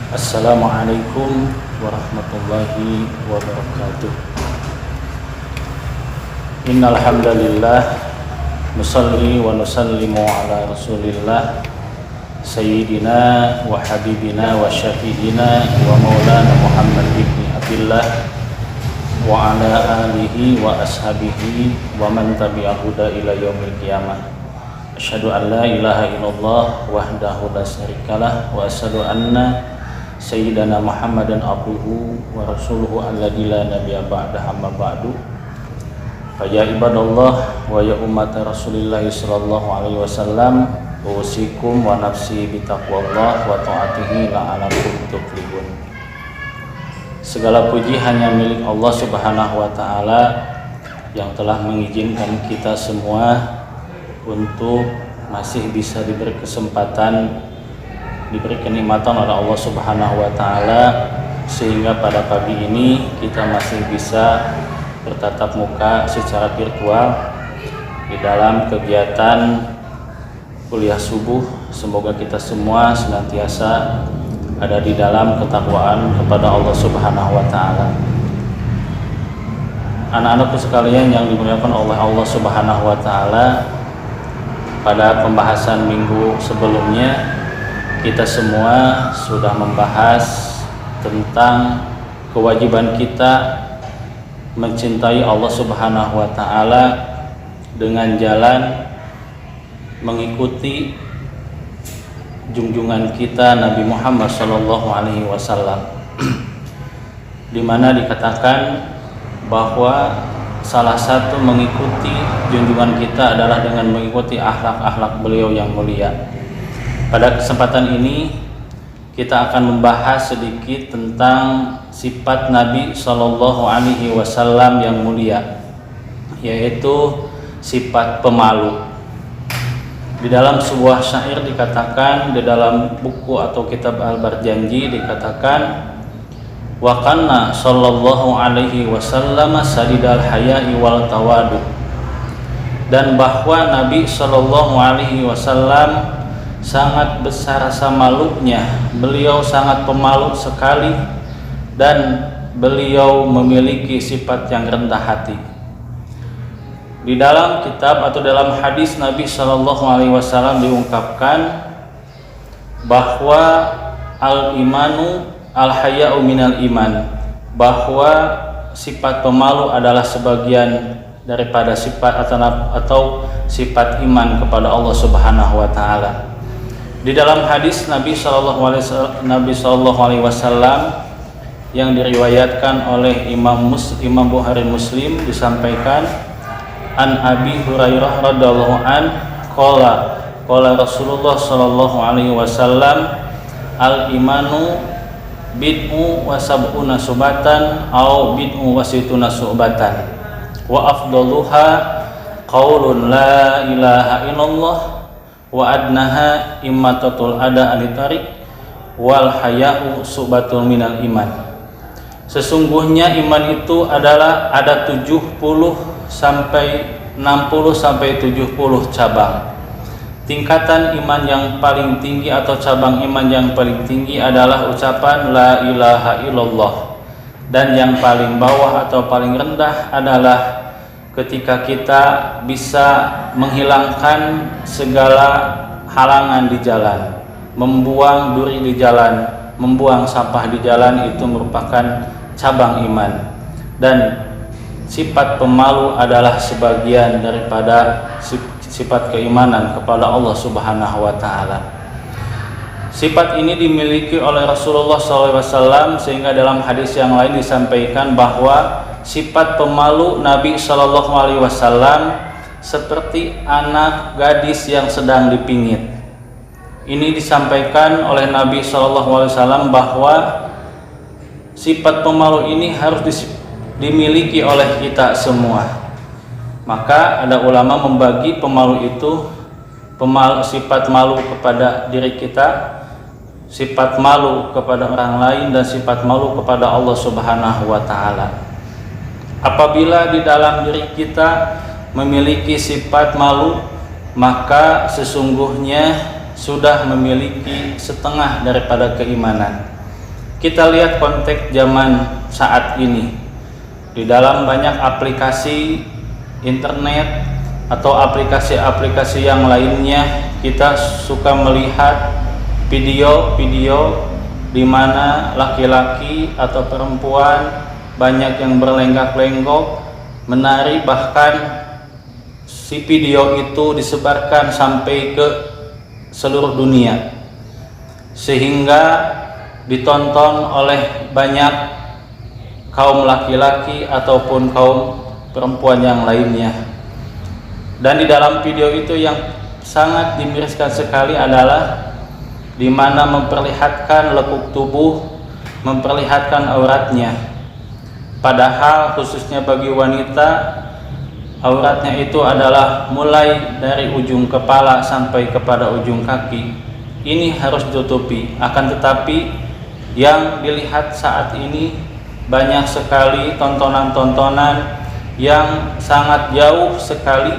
Assalamualaikum warahmatullahi wabarakatuh. Innal hamdalillah nusalli wa nusallimu ala Rasulillah sayyidina wa habibina wa syafi'ina wa maulana Muhammad ibn Abdillah wa ala alihi wa ashabihi wa man tabi'ahu ila yaumil qiyamah. Asyhadu an la ilaha illallah wahdahu la syarikalah wa asyhadu anna Sayyidina Muhammadan abduhu wa rasuluhu alladzi la nabiyya ba'da amma ba'du. Fa ya ibadallah wa ya ummat Rasulillah sallallahu alaihi wasallam, usikum wa nafsi bi taqwallah wa ta'atihi la'alakum tuflihun. Segala puji hanya milik Allah Subhanahu wa taala yang telah mengizinkan kita semua untuk masih bisa diberi kesempatan, diberi kenikmatan oleh Allah Subhanahu wa taala, sehingga pada pagi ini kita masih bisa bertatap muka secara virtual di dalam kegiatan kuliah subuh. Semoga kita semua senantiasa ada di dalam ketakwaan kepada Allah Subhanahu wa taala. Anak-anakku sekalian yang dimuliakan oleh Allah Subhanahu wa taala, pada pembahasan minggu sebelumnya kita semua sudah membahas tentang kewajiban kita mencintai Allah Subhanahu wa taala dengan jalan mengikuti junjungan kita Nabi Muhammad sallallahu alaihi wasallam, di mana dikatakan bahwa salah satu mengikuti junjungan kita adalah dengan mengikuti akhlak-akhlak beliau yang mulia. Pada kesempatan ini kita akan membahas sedikit tentang sifat Nabi Shallallahu Alaihi Wasallam yang mulia, yaitu sifat pemalu. Di dalam sebuah syair dikatakan, di dalam buku atau kitab Al-Barjanji dikatakan, wa kana Shallallahu Alaihi Wasallam sadidal haya'i wal tawadu, dan bahwa Nabi Shallallahu Alaihi Wasallam sangat besar rasa malunya, beliau sangat pemalu sekali, dan beliau memiliki sifat yang rendah hati. Di dalam kitab atau dalam hadis Nabi Shallallahu Alaihi Wasallam diungkapkan bahwa al-imanu al-haya'u minal iman, bahwa sifat pemalu adalah sebagian daripada sifat atau sifat iman kepada Allah Subhanahu wa taala. Di dalam hadis Nabi Shallallahu Alaihi Wasallam yang diriwayatkan oleh Imam Bukhari Muslim disampaikan, an Abi Hurairah radhiyallahu an qala Rasulullah Shallallahu Alaihi Wasallam, al imanu bid'u wa sab'una subatan au bid'u wa situna subatan wa afdaluha qaulun la ilaha illallah wa adnaha immatatul ada anitarik wal haya'u subatul minal iman. Sesungguhnya iman itu adalah ada 70 sampai 60 sampai 70 cabang. Tingkatan iman yang paling tinggi atau cabang iman yang paling tinggi adalah ucapan la ilaha illallah, dan yang paling bawah atau paling rendah adalah ketika kita bisa menghilangkan segala halangan di jalan, membuang duri di jalan, membuang sampah di jalan, itu merupakan cabang iman. Dan sifat pemalu adalah sebagian daripada sifat keimanan kepada Allah Subhanahu wa taala. Sifat ini dimiliki oleh Rasulullah SAW, sehingga dalam hadis yang lain disampaikan bahwa sifat pemalu Nabi Shallallahu Alaihi Wasallam seperti anak gadis yang sedang dipingit. Ini disampaikan oleh Nabi Shallallahu Alaihi Wasallam bahwa sifat pemalu ini harus dimiliki oleh kita semua. Maka ada ulama membagi pemalu itu, sifat malu kepada diri kita, sifat malu kepada orang lain, dan sifat malu kepada Allah Subhanahu wa taala. Apabila di dalam diri kita memiliki sifat malu, maka sesungguhnya sudah memiliki setengah daripada keimanan. kita lihat konteks zaman saat ini. Di dalam banyak aplikasi internet atau aplikasi-aplikasi yang lainnya, kita suka melihat video-video di mana laki-laki atau perempuan banyak yang berlenggak-lenggok, menari, bahkan si video itu disebarkan sampai ke seluruh dunia sehingga ditonton oleh banyak kaum laki-laki ataupun kaum perempuan yang lainnya. Dan di dalam video itu yang sangat dimiriskan sekali adalah di mana memperlihatkan lekuk tubuh, memperlihatkan auratnya. Padahal khususnya bagi wanita, auratnya itu adalah mulai dari ujung kepala sampai kepada ujung kaki. Ini harus ditutupi. Akan tetapi yang dilihat saat ini banyak sekali tontonan-tontonan yang sangat jauh sekali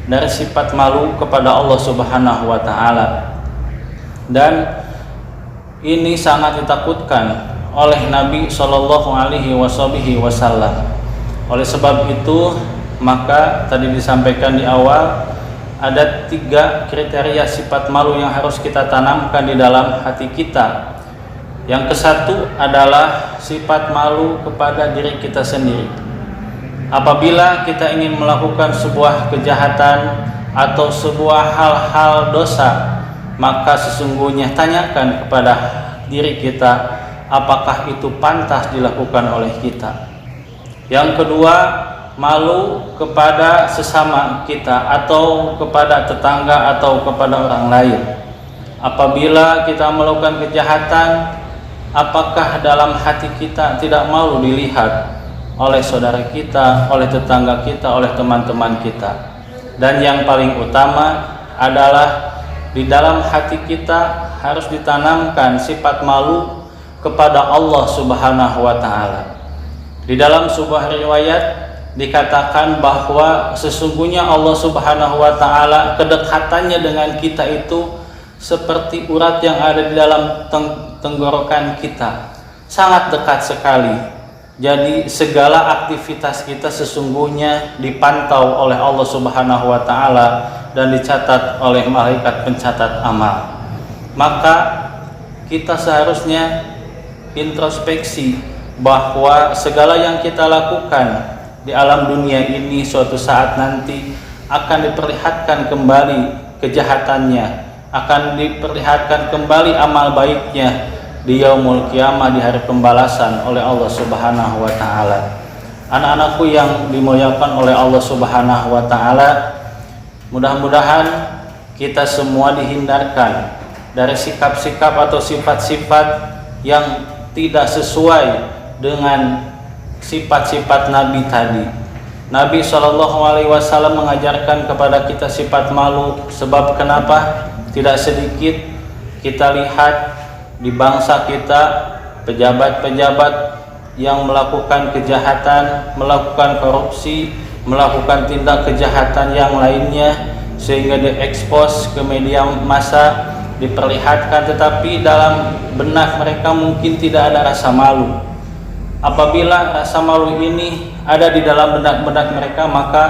dari sifat malu kepada Allah Subhanahu wa Ta'ala, dan ini sangat ditakutkan oleh Nabi Shallallahu Alaihi Wasallam. Oleh sebab itu, maka tadi disampaikan di awal, ada 3 kriteria sifat malu yang harus kita tanamkan di dalam hati kita. Yang ke-1 adalah sifat malu kepada diri kita sendiri. Apabila kita ingin melakukan sebuah kejahatan atau sebuah hal-hal dosa, maka sesungguhnya tanyakan kepada diri kita, apakah itu pantas dilakukan oleh kita. Yang kedua, malu kepada sesama kita atau kepada tetangga atau kepada orang lain. Apabila kita melakukan kejahatan, apakah dalam hati kita tidak malu dilihat oleh saudara kita, oleh tetangga kita, oleh teman-teman kita? Dan yang paling utama adalah di dalam hati kita harus ditanamkan sifat malu kepada Allah Subhanahu wa Ta'ala. Di dalam sebuah riwayat dikatakan bahwa sesungguhnya Allah Subhanahu wa Ta'ala kedekatannya dengan kita itu seperti urat yang ada di dalam tenggorokan kita, sangat dekat sekali. Jadi segala aktivitas kita sesungguhnya dipantau oleh Allah Subhanahu wa Ta'ala dan dicatat oleh malaikat pencatat amal. Maka kita seharusnya introspeksi bahwa segala yang kita lakukan di alam dunia ini suatu saat nanti akan diperlihatkan kembali kejahatannya, akan diperlihatkan kembali amal baiknya di yaumul kiamah, di hari pembalasan oleh Allah Subhanahu wa Ta'ala. Anak-anakku yang dimuliakan oleh Allah Subhanahu wa Ta'ala, mudah-mudahan kita semua dihindarkan dari sikap-sikap atau sifat-sifat yang tidak sesuai dengan sifat-sifat Nabi tadi. Nabi SAW mengajarkan kepada kita sifat malu. Sebab kenapa? Tidak sedikit kita lihat di bangsa kita pejabat-pejabat yang melakukan kejahatan, melakukan korupsi, melakukan tindak kejahatan yang lainnya, sehingga diekspos ke media massa, diperlihatkan, tetapi dalam benak mereka mungkin tidak ada rasa malu. Apabila rasa malu ini ada di dalam benak-benak mereka, maka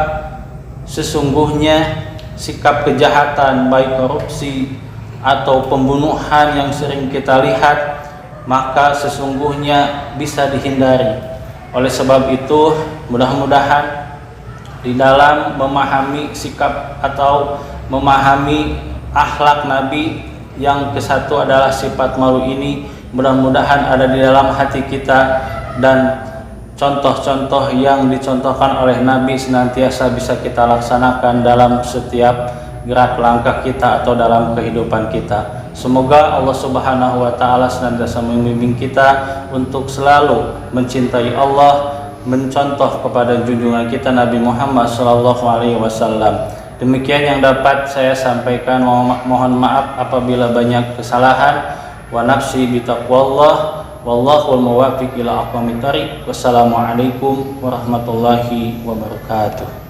sesungguhnya sikap kejahatan, baik korupsi atau pembunuhan yang sering kita lihat, maka sesungguhnya bisa dihindari. Oleh sebab itu, mudah-mudahan di dalam memahami sikap atau memahami akhlak Nabi yang ke-1 adalah sifat malu ini, mudah-mudahan ada di dalam hati kita, dan contoh-contoh yang dicontohkan oleh Nabi senantiasa bisa kita laksanakan dalam setiap gerak langkah kita atau dalam kehidupan kita. Semoga Allah Subhanahu wa Ta'ala senantiasa membimbing kita untuk selalu mencintai Allah, mencontoh kepada junjungan kita Nabi Muhammad SAW. Demikian yang dapat saya sampaikan. Mohon maaf apabila banyak kesalahan. Wa nafsi bitaqwallah. Wallahul muwaffiq ila aqwamit thariq. Wassalamualaikum warahmatullahi wabarakatuh.